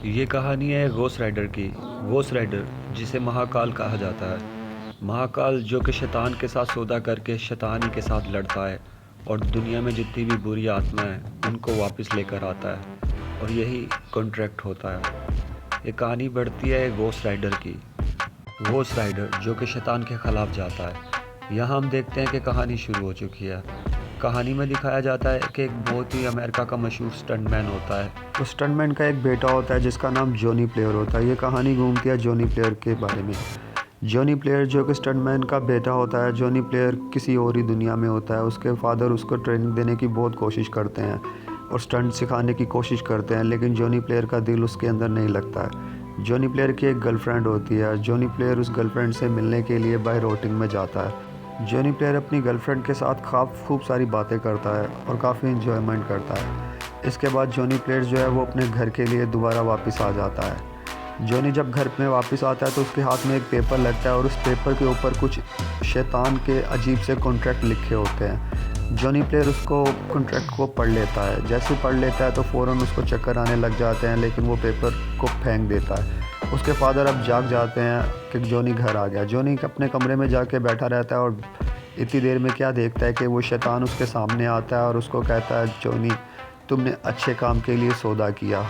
ये कहानी है घोस्ट राइडर की। घोस्ट राइडर जिसे महाकाल कहा जाता है। महाकाल जो कि शैतान के साथ सौदा करके शैतान ही के साथ लड़ता है और दुनिया में जितनी भी बुरी आत्मा है उनको वापस लेकर आता है और यही कॉन्ट्रैक्ट होता है। ये कहानी बढ़ती है घोस्ट राइडर की। घोस्ट राइडर जो कि शैतान के ख़िलाफ़ जाता है। यहाँ हम देखते हैं कि कहानी शुरू हो चुकी है। कहानी में दिखाया जाता है कि एक बहुत ही अमेरिका का मशहूर स्टंटमैन होता है। उस स्टंटमैन का एक बेटा होता है जिसका नाम जॉनी प्लेयर होता है। ये कहानी घूमती है जॉनी प्लेयर के बारे में। जॉनी प्लेयर जो कि स्टंटमैन का बेटा होता है। जॉनी प्लेयर किसी और ही दुनिया में होता है। उसके फादर उसको ट्रेनिंग देने की बहुत कोशिश करते हैं और स्टंट सिखाने की कोशिश करते हैं, लेकिन जॉनी प्लेयर का दिल उसके अंदर नहीं लगता है। जॉनी प्लेयर की एक गर्लफ्रेंड होती है। जॉनी प्लेयर उस गर्लफ्रेंड से मिलने के लिए बाय रोटिंग में जाता है। जॉनी प्लेयर अपनी गर्लफ्रेंड के साथ खूब सारी बातें करता है और काफ़ी इंजॉयमेंट करता है। इसके बाद जॉनी प्लेयर जो है वो अपने घर के लिए दोबारा वापस आ जाता है। जॉनी जब घर में वापस आता है तो उसके हाथ में एक पेपर लगता है और उस पेपर के ऊपर कुछ शैतान के अजीब से कॉन्ट्रैक्ट लिखे होते हैं। जॉनी प्लेयर उसको कॉन्ट्रैक्ट को पढ़ लेता है। जैसे ही पढ़ लेता है तो फ़ौरन उसको चक्कर आने लग जाते हैं, लेकिन वो पेपर को फेंक देता है। उसके फादर अब जाग जाते हैं कि जॉनी घर आ गया। जॉनी अपने कमरे में जाके बैठा रहता है और इतनी देर में क्या देखता है कि वो शैतान उसके सामने आता है और उसको कहता है, जॉनी तुमने अच्छे काम के लिए सौदा किया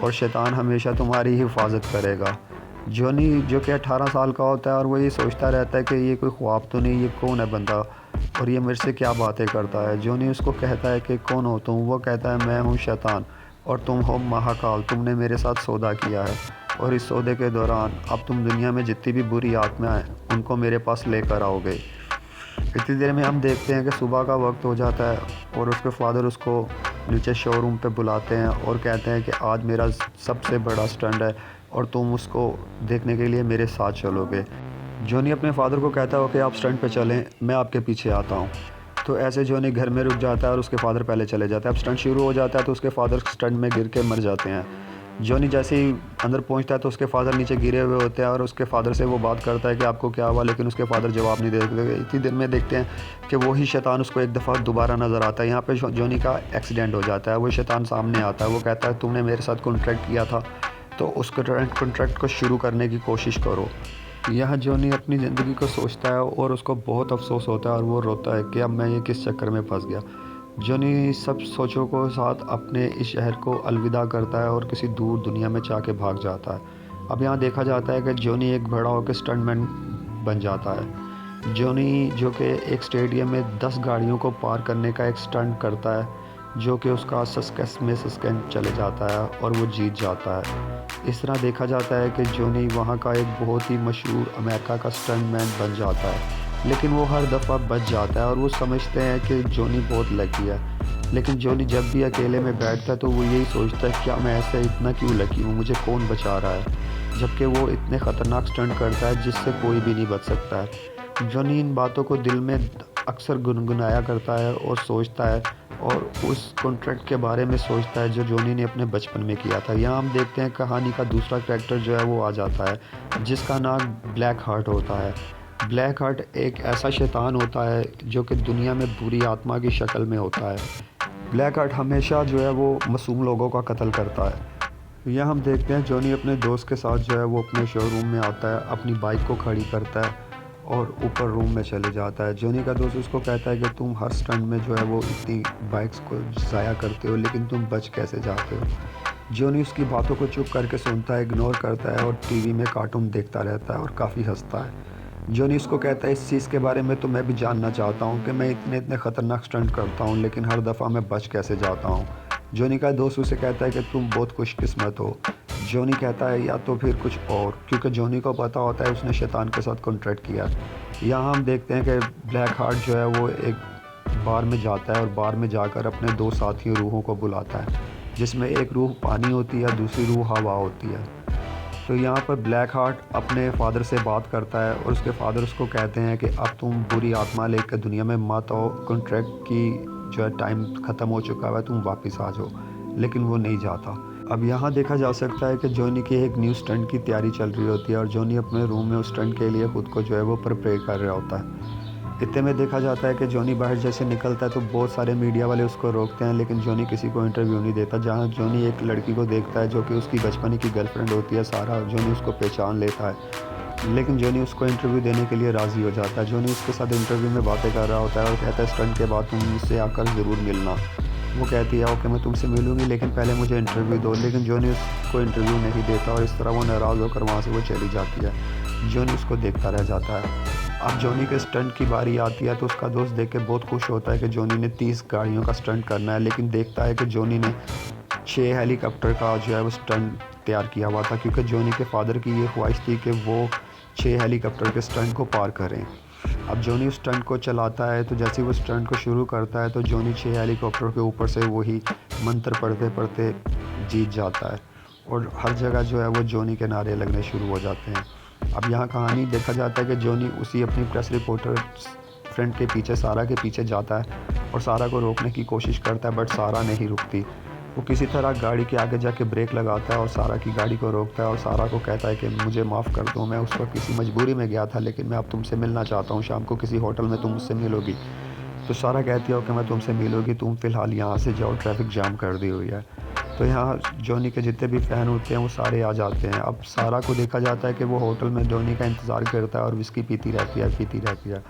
और शैतान हमेशा तुम्हारी हिफाजत करेगा। जॉनी जो कि 18 साल का होता है और वो ये सोचता रहता है कि ये कोई ख्वाब तो नहीं, ये कौन है बंदा और ये मेरे से क्या बातें करता है। जॉनी उसको कहता है कि कौन हो तुम? वो कहता है मैं हूँ शैतान और तुम हो महाकाल। तुमने मेरे साथ सौदा किया है और इस सौदे के दौरान अब तुम दुनिया में जितनी भी बुरी आत्माएं हैं उनको मेरे पास लेकर आओगे। इतनी देर में हम देखते हैं कि सुबह का वक्त हो जाता है और उसके फादर उसको नीचे शोरूम पे बुलाते हैं और कहते हैं कि आज मेरा सबसे बड़ा स्टंट है और तुम उसको देखने के लिए मेरे साथ चलोगे। जॉनी अपने फादर को कहता है कि आप स्टंट पे चलें, मैं आपके पीछे आता हूँ। तो ऐसे जॉनी घर में रुक जाता है और उसके फादर पहले चले जाते हैं। अब स्टंट शुरू हो जाता है तो उसके फादर स्टंट में गिर के मर जाते हैं। जॉनी जैसे ही अंदर पहुंचता है तो उसके फादर नीचे गिरे हुए होते हैं और उसके फादर से वो बात करता है कि आपको क्या हुआ, लेकिन उसके फादर जवाब नहीं देते। इतनी देर में देखते हैं कि वही शैतान उसको एक दफ़ा दोबारा नज़र आता है। यहाँ पे जॉनी का एक्सीडेंट हो जाता है। वो शैतान सामने आता है। वो कहता है तुमने मेरे साथ कॉन्ट्रैक्ट किया था तो उस कॉन्ट्रैक्ट को शुरू करने की कोशिश करो। यहाँ जॉनी अपनी ज़िंदगी को सोचता है और उसको बहुत अफसोस होता है और वो रोता है कि अब मैं ये किस चक्कर में फंस गया। जॉनी सब सोचों को साथ अपने इस शहर को अलविदा करता है और किसी दूर दुनिया में जाके भाग जाता है। अब यहाँ देखा जाता है कि जॉनी एक बड़ा होकर स्टंटमैन बन जाता है। जॉनी जो कि एक स्टेडियम में 10 गाड़ियों को पार करने का एक स्टंट करता है, जो कि उसका सस्पेंस चले जाता है और वो जीत जाता है। इस तरह देखा जाता है कि जॉनी वहाँ का एक बहुत ही मशहूर अमेरिका का स्टंटमैन बन जाता है, लेकिन वो हर दफ़ा बच जाता है और वो समझते हैं कि जॉनी बहुत लकी है। लेकिन जॉनी जब भी अकेले में बैठता है तो वो यही सोचता है क्या मैं ऐसा इतना क्यों लकी हूँ, मुझे कौन बचा रहा है, जबकि वो इतने ख़तरनाक स्टंट करता है जिससे कोई भी नहीं बच सकता है। जॉनी इन बातों को दिल में अक्सर गुनगुनाया करता है और सोचता है और उस कॉन्ट्रैक्ट के बारे में सोचता है जो जॉनी ने अपने बचपन में किया था। यहाँ हम देखते हैं कहानी का दूसरा कैरेक्टर जो है वो आ जाता है जिसका नाम ब्लैक हार्ट होता है। ब्लैक हार्ट एक ऐसा शैतान होता है जो कि दुनिया में बुरी आत्मा की शक्ल में होता है। ब्लैक हार्ट हमेशा जो है वो मासूम लोगों का कत्ल करता है। यहाँ हम देखते हैं जॉनी अपने दोस्त के साथ जो है वो अपने शोरूम में आता है, अपनी बाइक को खड़ी करता है और ऊपर रूम में चले जाता है। जॉनी का दोस्त उसको कहता है कि तुम हर स्टंट में जो है वो इतनी बाइक्स को ज़ाया करते हो, लेकिन तुम बच कैसे जाते हो। जॉनी उसकी बातों को चुप करके सुनता है, इग्नोर करता है और टीवी में कार्टून देखता रहता है और काफ़ी हंसता है। जॉनी उसको कहता है इस चीज़ के बारे में तो मैं भी जानना चाहता हूँ कि मैं इतने इतने ख़तरनाक स्टंट करता हूँ लेकिन हर दफ़ा मैं बच कैसे जाता हूँ। जॉनी का दोस्त उसे कहता है कि तुम बहुत खुशकिस्मत हो। जॉनी कहता है या तो फिर कुछ और, क्योंकि जॉनी को पता होता है उसने शैतान के साथ कॉन्ट्रैक्ट किया। यहाँ हम देखते हैं कि ब्लैक हार्ट जो है वो एक बार में जाता है और बार में जाकर अपने 2 साथी रूहों को बुलाता है, जिसमें एक रूह पानी होती है, दूसरी रूह हवा होती है। तो यहाँ पर ब्लैक हार्ट अपने फादर से बात करता है और उसके फादर उसको कहते हैं कि अब तुम बुरी आत्मा लेकर दुनिया में मत आओ, कॉन्ट्रैक्ट की जो है टाइम ख़त्म हो चुका है, तुम वापस आ जाओ। लेकिन वो नहीं जाता। अब यहाँ देखा जा सकता है कि जॉनी की एक न्यू स्टंट की तैयारी चल रही होती है और जॉनी अपने रूम में उस स्टंट के लिए ख़ुद को जो है वो प्रिपेयर कर रहा होता है। इतने में देखा जाता है कि जॉनी बाहर जैसे निकलता है तो बहुत सारे मीडिया वाले उसको रोकते हैं, लेकिन जॉनी किसी को इंटरव्यू नहीं देता। जहाँ जॉनी एक लड़की को देखता है जो कि उसकी बचपन की गर्लफ्रेंड होती है सारा, जॉनी उसको पहचान लेता है, लेकिन जॉनी उसको इंटरव्यू देने के लिए राज़ी हो जाता है। जॉनी उसके साथ इंटरव्यू में बातें कर रहा होता है और कहता है स्टंट के बाद तुम मुझसे आकर ज़रूर मिलना। वो कहती है ओके मैं तुमसे मिलूँगी, लेकिन पहले मुझे इंटरव्यू दो। लेकिन जॉनी उसको इंटरव्यू नहीं देता और इस तरह वो नाराज़ होकर वहाँ से वो चली जाती है। जॉनी उसको देखता रह जाता है। अब जॉनी के स्टंट की बारी आती है तो उसका दोस्त देख के बहुत खुश होता है कि जॉनी ने 30 गाड़ियों का स्टंट करना है, लेकिन देखता है कि जॉनी ने 6 हेलीकॉप्टर का जो है वो स्टंट तैयार किया हुआ था, क्योंकि जॉनी के फादर की ये ख्वाहिश थी कि वो 6 हेलीकॉप्टर के स्टंट को पार करें। अब जॉनी उस स्टंट को चलाता है तो जैसे ही वो स्टंट को शुरू करता है तो जॉनी 6 हेलीकॉप्टर के ऊपर से वही मंत्र पढ़ते पढ़ते जीत जाता है और हर जगह जो है वो जॉनी के नारे लगने शुरू हो जाते हैं। अब यहाँ कहानी देखा जाता है कि जॉनी उसी अपनी प्रेस रिपोर्टर फ्रेंड के पीछे, सारा के पीछे जाता है और सारा को रोकने की कोशिश करता है, बट सारा नहीं रुकती। वो किसी तरह गाड़ी के आगे जाके ब्रेक लगाता है और सारा की गाड़ी को रोकता है और सारा को कहता है कि मुझे माफ़ कर दो, मैं उस वक्त किसी मजबूरी में गया था, लेकिन मैं अब तुमसे मिलना चाहता हूँ, शाम को किसी होटल में तुम मुझसे मिलोगी। तो सारा कहती है कि मैं तुमसे मिलूँगी, तुम फ़िलहाल यहाँ से जाओ, ट्रैफिक जाम कर दी हुई है। तो यहाँ जॉनी के जितने भी फ़ैन होते हैं वो सारे आ जाते हैं। अब सारा को देखा जाता है कि वो होटल में जॉनी का इंतज़ार करता है और विस्की पीती रहती है,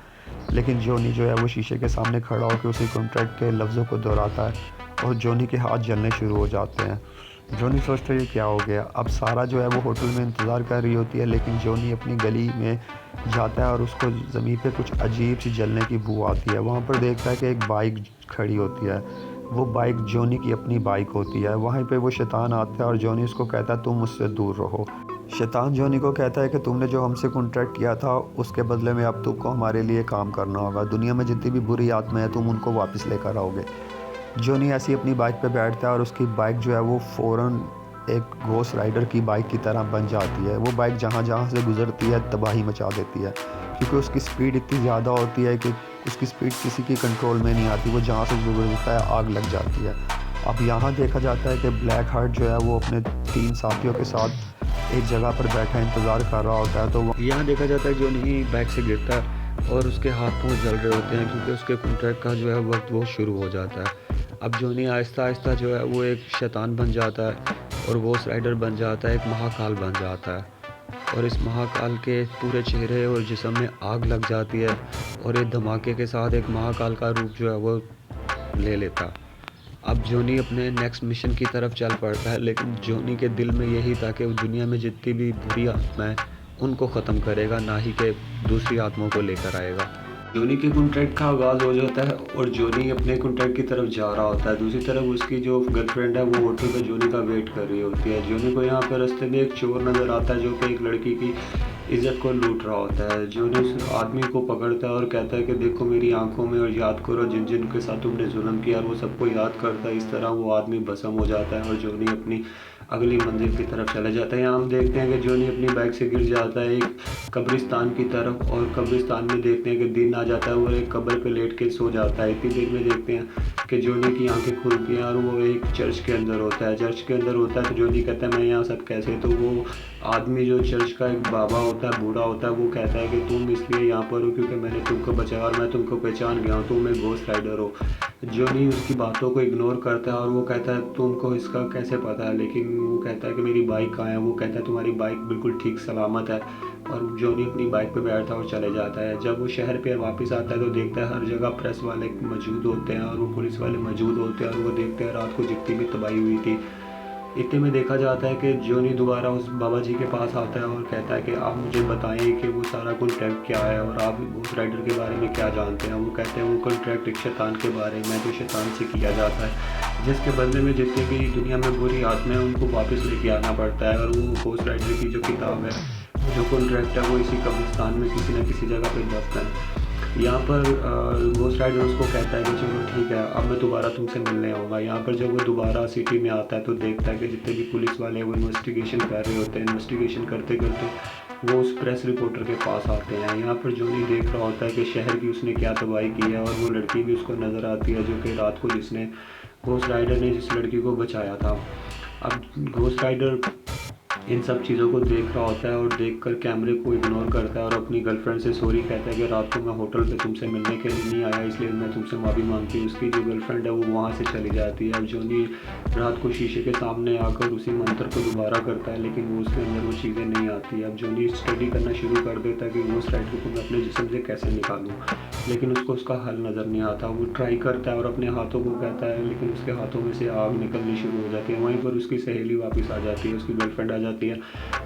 लेकिन जॉनी जो है वो शीशे के सामने खड़ा होकर उसी कॉन्ट्रैक्ट के लफ्ज़ों को दोहराता है और जॉनी के हाथ जलने शुरू हो जाते हैं। जॉनी सोचता है ये क्या हो गया। अब सारा जो है वो होटल में इंतज़ार कर रही होती है, लेकिन जॉनी अपनी गली में जाता है और उसको ज़मीन पे कुछ अजीब सी जलने की बू आती है। वहाँ पर देखता है कि एक बाइक खड़ी होती है, वो बाइक जॉनी की अपनी बाइक होती है। वहीं पे वो शैतान आता है और जॉनी उसको कहता है तुम मुझसे दूर रहो। शैतान जॉनी को कहता है कि तुमने जो हमसे कॉन्ट्रैक्ट किया था उसके बदले में अब तुमको हमारे लिए काम करना होगा, दुनिया में जितनी भी बुरी आत्माएं हैं तुम उनको वापस लेकर आओगे। जॉनी ऐसी अपनी बाइक पे बैठता है और उसकी बाइक जो है वो फ़ौरन एक घोस्ट राइडर की बाइक की तरह बन जाती है। वो बाइक जहाँ जहाँ से गुजरती है तबाही मचा देती है, क्योंकि उसकी स्पीड इतनी ज़्यादा होती है कि उसकी स्पीड किसी की कंट्रोल में नहीं आती। वो जहाँ से गुजरता है आग लग जाती है। अब यहाँ देखा जाता है कि ब्लैक हार्ट जो है वो अपने 3 साथियों के साथ एक जगह पर बैठा इंतज़ार कर रहा होता है। तो यहाँ देखा जाता है जॉनी बाइक से गिरता है और उसके हाथ पाँव जल रहे होते हैं, क्योंकि उसके कॉन्ट्रैक्ट का जो है वक्त वो शुरू हो जाता है। अब जॉनी आहिस्ता आहिस्ता जो है वो एक शैतान बन जाता है और घोस्ट राइडर बन जाता है, एक महाकाल बन जाता है और इस महाकाल के पूरे चेहरे और जिस्म में आग लग जाती है और एक धमाके के साथ एक महाकाल का रूप जो है वो ले लेता। अब जॉनी अपने नेक्स्ट मिशन की तरफ चल पड़ता है, लेकिन जॉनी के दिल में यही था कि वो दुनिया में जितनी भी बुरी आत्माएं उनको ख़त्म करेगा, ना ही कि दूसरी आत्माओं को लेकर आएगा। जॉनी के कॉन्ट्रैक्ट का आगाज़ हो जाता है और जॉनी अपने कॉन्ट्रैक्ट की तरफ जा रहा होता है। दूसरी तरफ उसकी जो गर्लफ्रेंड है वो होटल पे जॉनी का वेट कर रही होती है। जॉनी को यहाँ पर रास्ते में एक चोर नज़र आता है जो कि एक लड़की की इज़्ज़त को लूट रहा होता है। जॉनी उस आदमी को पकड़ता है और कहता है कि देखो मेरी आंखों में और याद करो जिन जिन के साथ तुमने जुल्म किया, वो सबको याद करता है। इस तरह वो आदमी भस्म हो जाता है और जॉनी अपनी अगली मंजिल की तरफ चला जाता है। यहाँ हम देखते हैं कि जॉनी अपनी बाइक से गिर जाता है एक कब्रिस्तान की तरफ और कब्रिस्तान में देखते हैं कि दिन आ जाता है, वो एक कब्र पे लेट के सो जाता है। इतनी देर में देखते हैं कि जॉनी की आंखें खुलती हैं और वो एक चर्च के अंदर होता है। चर्च के अंदर होता है तो जॉनी कहता है मैं यहाँ सब कैसे, तो वो आदमी जो चर्च का एक बाबा होता है, बूढ़ा होता है, वो कहता है कि तुम इसलिए यहाँ पर हो क्योंकि मैंने तुमको बचाया और मैं तुमको पहचान गया हूँ, तुम एक घोस्ट राइडर हो। जॉनी उसकी बातों को इग्नोर करता है और वो कहता है तुमको इसका कैसे पता है, लेकिन वो कहता है कि मेरी बाइक कहाँ है। वो कहता है तुम्हारी बाइक बिल्कुल ठीक सलामत है और जॉनी अपनी बाइक पे बैठता है और चले जाता है। जब वो शहर पे वापस आता है तो देखता है हर जगह प्रेस वाले मौजूद होते हैं और वो पुलिस वाले मौजूद होते हैं और वो देखते हैं रात को जितनी भी तबाही हुई थी। इतने में देखा जाता है कि जॉनी दोबारा उस बाबा जी के पास आता है और कहता है कि आप मुझे बताएं कि वो सारा कॉन्ट्रैक्ट क्या है और आप उस राइडर के बारे में क्या जानते हैं। वो कहते हैं वो कॉन्ट्रैक्ट एक शैतान के बारे में जो शैतान से किया जाता है, जिसके बदले में जितने भी दुनिया में बुरी आत्माएं उनको वापस लेके आना पड़ता है। और वो घोस्ट राइडर की जो किताब है, जो कॉन्ट्रैक्ट है, वो इसी कब्रिस्तान में किसी न किसी जगह पर दफ्न है। यहाँ पर घोस्ट राइडर उसको कहता है कि चलो ठीक है अब मैं दोबारा तुमसे मिलने आऊँगा। यहाँ पर जब वो दोबारा सिटी में आता है तो देखता है कि जितने भी पुलिस वाले हैं वो इन्वेस्टिगेशन कर रहे होते हैं। इन्वेस्टिगेशन करते करते वो उस प्रेस रिपोर्टर के पास आते हैं। यहाँ पर जॉनी देख रहा होता है कि शहर की उसने क्या तबाही की है और वो लड़की भी उसको नज़र आती है जो कि रात को जिसने घोस्ट राइडर ने जिस लड़की को बचाया था। अब घोस्ट राइडर इन सब चीज़ों को देख रहा होता है और देखकर कैमरे को इग्नोर करता है और अपनी गर्लफ्रेंड से सॉरी कहता है कि रात को मैं होटल पे तुमसे मिलने के लिए नहीं आया, इसलिए मैं तुमसे माफ़ी मांगती हूँ। उसकी जो गर्लफ्रेंड है वो वहाँ से चली जाती है। अब जॉनी रात को शीशे के सामने आकर उसी मंत्र को दोबारा करता है, लेकिन वो उसके अंदर वो चीज़ें नहीं आती। अब जॉनी स्टडी करना शुरू कर देता है कि घोस्ट राइडर को मैं अपने जिस्म से कैसे निकालूँ, लेकिन उसको उसका हल नज़र नहीं आता। वो ट्राई करता है और अपने हाथों को कहता है, लेकिन उसके हाथों में से आग निकलनी शुरू हो जाती है। वहीं पर उसकी सहेली वापस आ जाती है, उसकी गर्लफ्रेंड आ जाती है।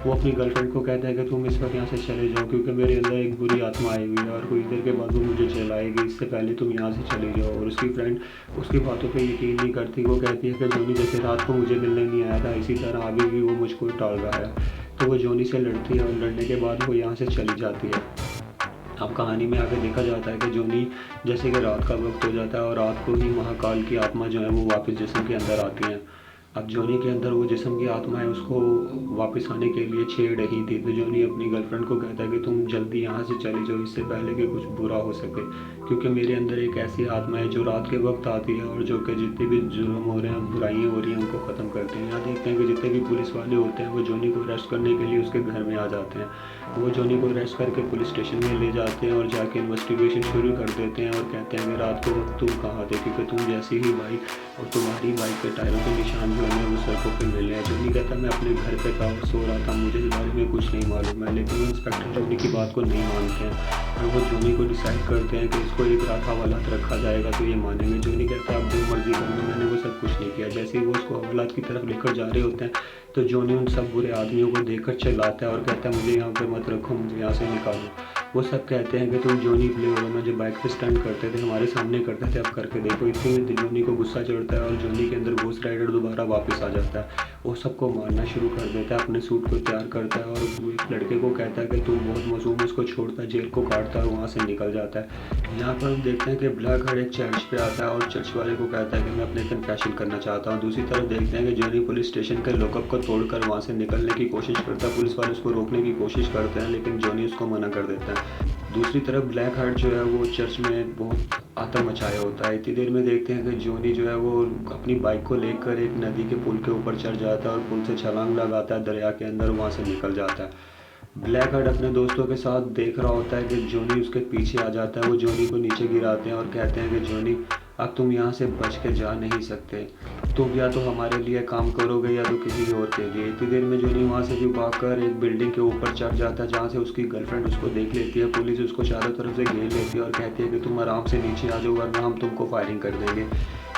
वो अपनी गर्लफ्रेंड को कहता है कि तुम इस वक्त यहाँ से चले जाओ, क्योंकि मेरे अंदर एक बुरी आत्मा आई हुई है और कुछ देर के बाद वो मुझे जलाएगी, इससे पहले तुम यहाँ से चले जाओ। और उसकी फ्रेंड उसकी बातों पे यकीन नहीं करती। वो कहती है कि जॉनी जैसे रात को मुझे मिलने नहीं आया था, इसी तरह अभी भी वो मुझको टाल रहा है। तो वो जॉनी से लड़ती है और लड़ने के बाद वो यहाँ से चली जाती है। अब कहानी में आगे देखा जाता है कि जॉनी जैसे कि रात का वक्त हो जाता है और रात को ही महाकाल की आत्मा जो है वो वापस जिस्म के अंदर आती है। अब जॉनी के अंदर वो जिस्म की आत्मा है, उसको वापस आने के लिए छेड़ रही थी। तो जॉनी अपनी गर्लफ्रेंड को कहता है कि तुम जल्दी यहाँ से चली जाओ, इससे पहले कि कुछ बुरा हो सके, क्योंकि मेरे अंदर एक ऐसी आत्मा है जो रात के वक्त आती है और जो कि जितने भी जुर्म हो रहे हैं, बुराइयाँ हो रही हैं, उनको ख़त्म करते हैं। यहाँ देखते हैं कि जितने भी पुलिस वाले होते हैं वो जॉनी को अरेस्ट करने के लिए उसके घर में आ जाते हैं। वो जॉनी को अरेस्ट करके पुलिस स्टेशन में ले जाते हैं और जाके इन्वेस्टिगेशन शुरू कर देते हैं और कहते हैं कि रात को तुम कहाँ थे, क्योंकि तुम जैसे ही बाइक और तुम्हारी बाइक के टायरों के निशान जो है वो सड़कों पर मिले हैं। जॉनी कहता है मैं अपने घर पे था और सो रहा था, मुझे इस बारे में कुछ नहीं मालूम है, लेकिन वो इंस्पेक्टर जॉनी की बात को नहीं मानते हैं और वो जॉनी को डिसाइड करते हैं कि इसको एक रात हवालात रखा जाएगा तो ये मानेंगे। जॉनी कहता है अब जो मर्जी कर लो, मैंने वो सब कुछ नहीं किया। जैसे ही वो उसको हवालात की तरफ लेकर जा रहे होते हैं तो जॉनी उन सब बुरे आदमियों को देखकर चिल्लाता है और कहता है मुझे यहाँ पे मत रखो, मुझे यहाँ से निकालो। वो सब कहते हैं कि तुम जॉनी ब्लेवर हो ना, जो बाइक पे स्टंट करते थे, हमारे सामने करते थे, अब करके देखो। इतने में जॉनी को गुस्सा चढ़ता है और जॉनी के अंदर घोस्ट राइडर दोबारा वापस आ जाता है। वो सबको मारना शुरू कर देता है, अपने सूट को तैयार करता है और वो एक लड़के को कहता है कि तुम बहुत मासूम है, उसको छोड़ता है, जेल को काटता है और वहाँ से निकल जाता है। यहाँ पर हम देखते हैं कि ब्लैक हार्ट एक चर्च पे आता है और चर्च वाले को कहता है कि मैं अपने कन्फेशन करना चाहता हूँ। दूसरी तरफ देखते हैं कि जॉनी पुलिस स्टेशन के लॉकअप को तोड़कर वहाँ से निकलने की कोशिश करता है। पुलिस वाले उसको रोकने की कोशिश करते हैं, लेकिन जॉनी उसको मना कर देता है। दूसरी तरफ ब्लैक हार्ट जो है वो चर्च में बहुत आतंक मचाया होता है। इतनी देर में देखते हैं कि जॉनी जो है वो अपनी बाइक को लेकर एक नदी के पुल के ऊपर चढ़ जाता है और पुल से छलांग लगाता है दरिया के अंदर, वहाँ से निकल जाता है। ब्लैक हार्ट अपने दोस्तों के साथ देख रहा होता है कि जॉनी उसके पीछे आ जाता है। वो जॉनी को नीचे गिराते हैं और कहते हैं कि जॉनी अब तुम यहाँ से बच के जा नहीं सकते, तुम या तो हमारे लिए काम करोगे या तो किसी और के लिए। इतनी देर में जॉनी वहाँ से भी भागकर एक बिल्डिंग के ऊपर चढ़ जाता है, जहाँ से उसकी गर्लफ्रेंड उसको देख लेती है। पुलिस उसको चारों तरफ से घेर लेती है और कहती है कि तुम आराम से नीचे आ जाओ वरना हम तुमको फायरिंग कर देंगे।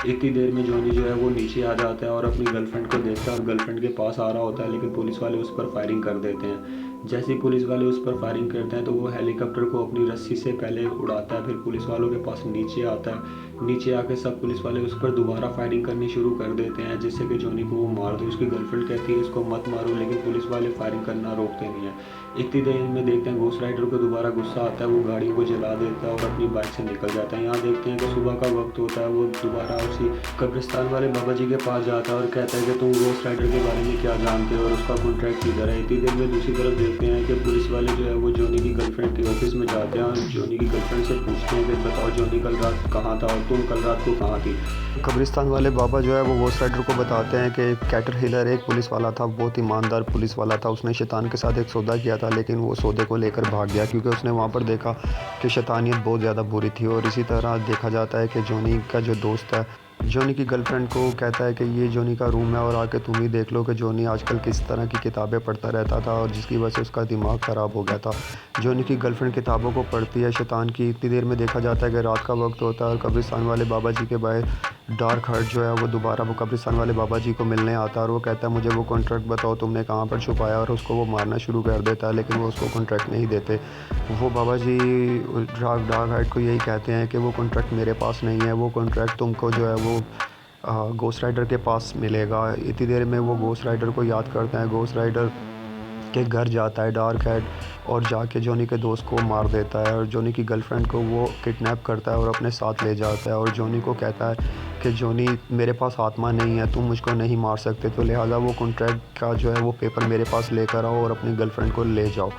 इतनी देर में जॉनी जो है वो नीचे आ जाता है और अपनी गर्लफ्रेंड को देखता है और गर्लफ्रेंड के पास आ रहा होता है, लेकिन पुलिस वाले उस पर फायरिंग कर देते हैं। जैसे ही पुलिस वाले उस पर फायरिंग करते हैं तो वो हेलीकॉप्टर को अपनी रस्सी से पहले उड़ाता है, फिर पुलिस वालों के पास नीचे आता है। नीचे आके सब पुलिस वाले उस पर दोबारा फायरिंग करनी शुरू कर देते हैं, जिससे कि जॉनी को वो मार दे। उसकी गर्लफ्रेंड कहती है इसको मत मारो, लेकिन पुलिस वाले फायरिंग करना रोकते नहीं है। इतनी देर में देखते हैं घोस्ट राइडर को दोबारा गुस्सा आता है, वो गाड़ी को जला देता है और अपनी बाइक से निकल जाता है। यहाँ देखते हैं कि सुबह का वक्त होता है, वो दोबारा उसी कब्रिस्तान वाले बाबा जी के पास जाता है और कहता है कि तुम घोस्ट राइडर के बारे में क्या जानते हो और उसका कॉन्ट्रैक्ट किधर है। इतनी देर में दूसरी तरफ देखते हैं कि पुलिस वाले जो है वो जॉनी की गर्लफ्रेंड के ऑफिस में जाते हैं और जॉनी की गर्लफ्रेंड से पूछते हैं कि बताओ जॉनी कल रात कहाँ था और तुम कल रात को कहाँ थी। कब्रिस्तान वाले बाबा जो है वो घोस्ट राइडर को बताते हैं कि कैटर हिलर एक पुलिस वाला था, बहुत ईमानदार पुलिस वाला था। उसने शैतान के साथ एक सौदा किया था, लेकिन वो सौदे को लेकर भाग गया क्योंकि उसने वहाँ पर देखा कि शैतानियत बहुत ज़्यादा बुरी थी। और इसी तरह देखा जाता है कि जॉनी का जो दोस्त है जॉनी की गर्लफ्रेंड को कहता है कि ये जॉनी का रूम है और आके तुम ही देख लो कि जॉनी आजकल किस तरह की किताबें पढ़ता रहता था और जिसकी वजह से उसका दिमाग ख़राब हो गया था। जॉनी की गर्लफ्रेंड किताबों को पढ़ती है शैतान की। इतनी देर में देखा जाता है कि रात का वक्त होता है और कब्रिस्तान वाले बाबा जी के बाहर डार्क हार्ट जो है वो दोबारा वो कब्रिस्तान वाले बाबा जी को मिलने आता है और वो कहता है मुझे वो कॉन्ट्रैक्ट बताओ तुमने कहाँ पर छुपाया, और उसको वो मारना शुरू कर देता है, लेकिन वो उसको कॉन्ट्रैक्ट नहीं देते। वो बाबा जी डार्क हार्ट को यही कहते हैं कि वो कॉन्ट्रैक्ट मेरे पास नहीं है, वो कॉन्ट्रैक्ट तुमको जो है वो घोस्ट राइडर के पास मिलेगा। इतनी देर में वो घोस्ट राइडर को याद करते हैं, घोस्ट राइडर के घर जाता है डार्क हेड और जाके जॉनी के दोस्त को मार देता है और जॉनी की गर्लफ्रेंड को वो किडनैप करता है और अपने साथ ले जाता है और जॉनी को कहता है कि जॉनी मेरे पास आत्मा नहीं है, तुम मुझको नहीं मार सकते, तो लिहाजा वो कॉन्ट्रैक्ट का जो है वो पेपर मेरे पास लेकर आओ और अपनी गर्लफ्रेंड को ले जाओ।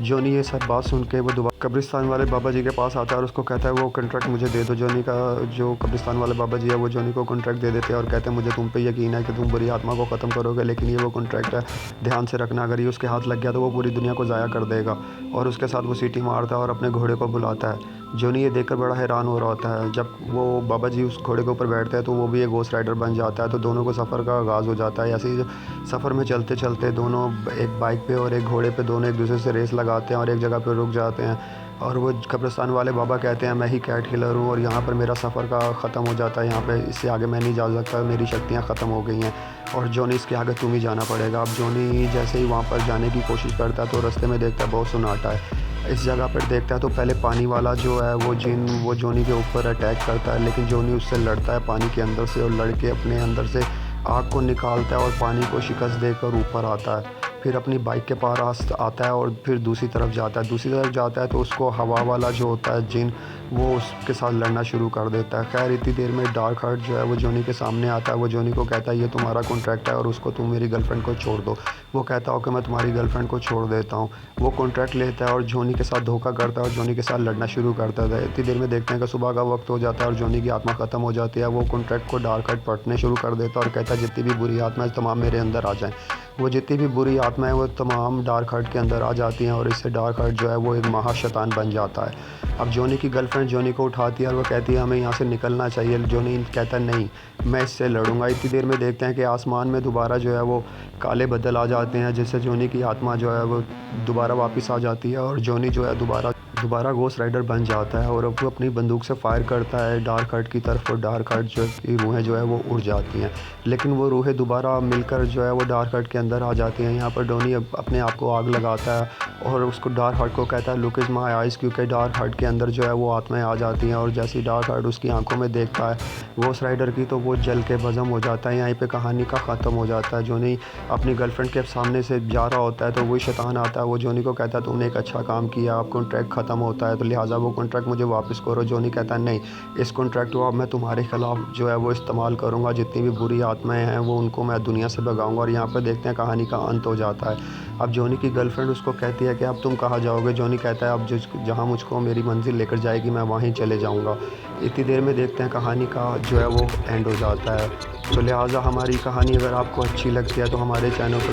जॉनी ये सब बात सुन के वो दोबारा कब्रिस्तान वाले बाबा जी के पास आता है और उसको कहता है वो कॉन्ट्रैक्ट मुझे दे दो। जॉनी का जो कब्रिस्तान वाले बाबा जी है वो जॉनी को कॉन्ट्रैक्ट दे देते हैं और कहते हैं मुझे तुम पे यकीन है कि तुम बुरी आत्मा को ख़त्म करोगे, लेकिन ये वो कॉन्ट्रैक्ट है, ध्यान से रखना, अगर ये उसके हाथ लग गया तो वो पूरी दुनिया को ज़ाया कर देगा। और उसके साथ वो सीटी मारता है और अपने घोड़े को बुलाता है। जॉनी ये देखकर बड़ा हैरान हो रहा होता है। जब वो बाबा जी उस घोड़े के ऊपर बैठते हैं तो वो भी एक घोस्ट राइडर बन जाता है। तो दोनों को सफ़र का आगाज़ हो जाता है। ऐसे ही सफ़र में चलते चलते दोनों एक बाइक पे और एक घोड़े पे दोनों एक दूसरे से रेस लगाते हैं और एक जगह पे रुक जाते हैं। और वो कब्रिस्तान वाले बाबा कहते हैं मैं ही कैट किलर हूँ और यहाँ पर मेरा सफ़र का ख़त्म हो जाता है, यहाँ पे इससे आगे मैं नहीं जा सकता, मेरी शक्तियाँ ख़त्म हो गई हैं और जॉनी इसके आगे तुम ही जाना पड़ेगा। अब जॉनी जैसे ही वहाँ पर जाने की कोशिश करता है तो रास्ते में देखता है बहुत सन्नाटा है। इस जगह पर देखता है तो पहले पानी वाला जो है वो जिन वो जॉनी के ऊपर अटैक करता है, लेकिन जॉनी उससे लड़ता है पानी के अंदर से और लड़के अपने अंदर से आग को निकालता है और पानी को शिकस्त देकर ऊपर आता है। फिर अपनी बाइक के पास आता है और फिर दूसरी तरफ जाता है तो उसको हवा वाला जो होता है जिन वो उसके साथ लड़ना शुरू कर देता है। खैर इतनी देर में डार्क हार्ट जो है वो जॉनी के सामने आता है। वो जॉनी को कहता है ये तुम्हारा कॉन्ट्रैक्ट है और उसको तुम मेरी गर्लफ्रेंड को छोड़ दो। वो कहता हो कि मैं तुम्हारी गर्लफ्रेंड को छोड़ देता हूँ। वो कॉन्ट्रैक्ट लेता है और जॉनी के साथ धोखा करता है और जॉनी के साथ लड़ना शुरू करता है। इतनी देर में देखते हैं कि सुबह का वक्त हो जाता है और जॉनी की आत्मा ख़त्म हो जाती है। वो कॉन्ट्रैक्ट को डार्क हार्ट पढ़ने शुरू कर देता है और कहता है जितनी भी बुरी आत्मा है तमाम मेरे अंदर आ जाएँ। वो जितनी भी बुरी आत्माएं वो तमाम डार्क हार्ट के अंदर आ जाती हैं और इससे डार्क हार्ट जो है वो एक महाशैतान बन जाता है। अब जॉनी की गर्लफ्रेंड जॉनी को उठाती है और वो कहती है हमें यहाँ से निकलना चाहिए। जॉनी कहता है नहीं, मैं इससे लड़ूंगा। इतनी देर में देखते हैं कि आसमान में दोबारा जो है वो काले बादल आ जाते हैं, जिससे जॉनी की आत्मा जो है वो दोबारा वापस आ जाती है और जॉनी जो है दोबारा घोस्ट राइडर बन जाता है और वो अपनी बंदूक से फायर करता है डार्क हार्ट की तरफ और डार्क हार्ट जो की रूहें जो है वो उड़ जाती हैं, लेकिन वो रूहें दोबारा मिलकर जो है वो डार्क हार्ट के अंदर आ जाती हैं। यहाँ पर डॉनी अपने आप को आग लगाता है और उसको डार्क हार्ट को कहता है लुक इज़ माई आइज़, क्योंकि डार्क हार्ट के अंदर जो है वो आत्माएं आ जाती हैं और जैसे ही डार्क हार्ट उसकी आंखों में देखता है घोस्ट राइडर की तो वो जल के भस्म हो जाता है। यहीं पे कहानी का ख़त्म हो जाता है। जॉनी अपनी गर्लफ्रेंड के सामने से जा रहा होता है तो वही शैतान आता है। वो जॉनी को कहता है तुमने एक अच्छा काम किया, अब कॉन्ट्रैक्ट ख़त्म होता है तो लिहाजा वो कॉन्ट्रैक्ट मुझे वापस करो। जॉनी कहता है नहीं, इस कॉन्ट्रैक्ट को अब मैं तुम्हारे खिलाफ जो है वो इस्तेमाल करूँगा, जितनी भी बुरी आत्माएँ हैं वो उनको मैं दुनिया से भगाऊँगा। और यहाँ पर देखते हैं कहानी का अंत हो जाता है। अब जॉनी की गर्लफ्रेंड उसको कहती है कि अब तुम कहाँ जाओगे। जॉनी कहता है अब जहाँ मुझको मेरी मंजिल लेकर जाएगी मैं वहीं चले जाऊँगा। इतनी देर में देखते हैं कहानी का जो है वो एंड हो जाता है। तो लिहाजा हमारी कहानी अगर आपको अच्छी लगती है तो हमारे चैनल को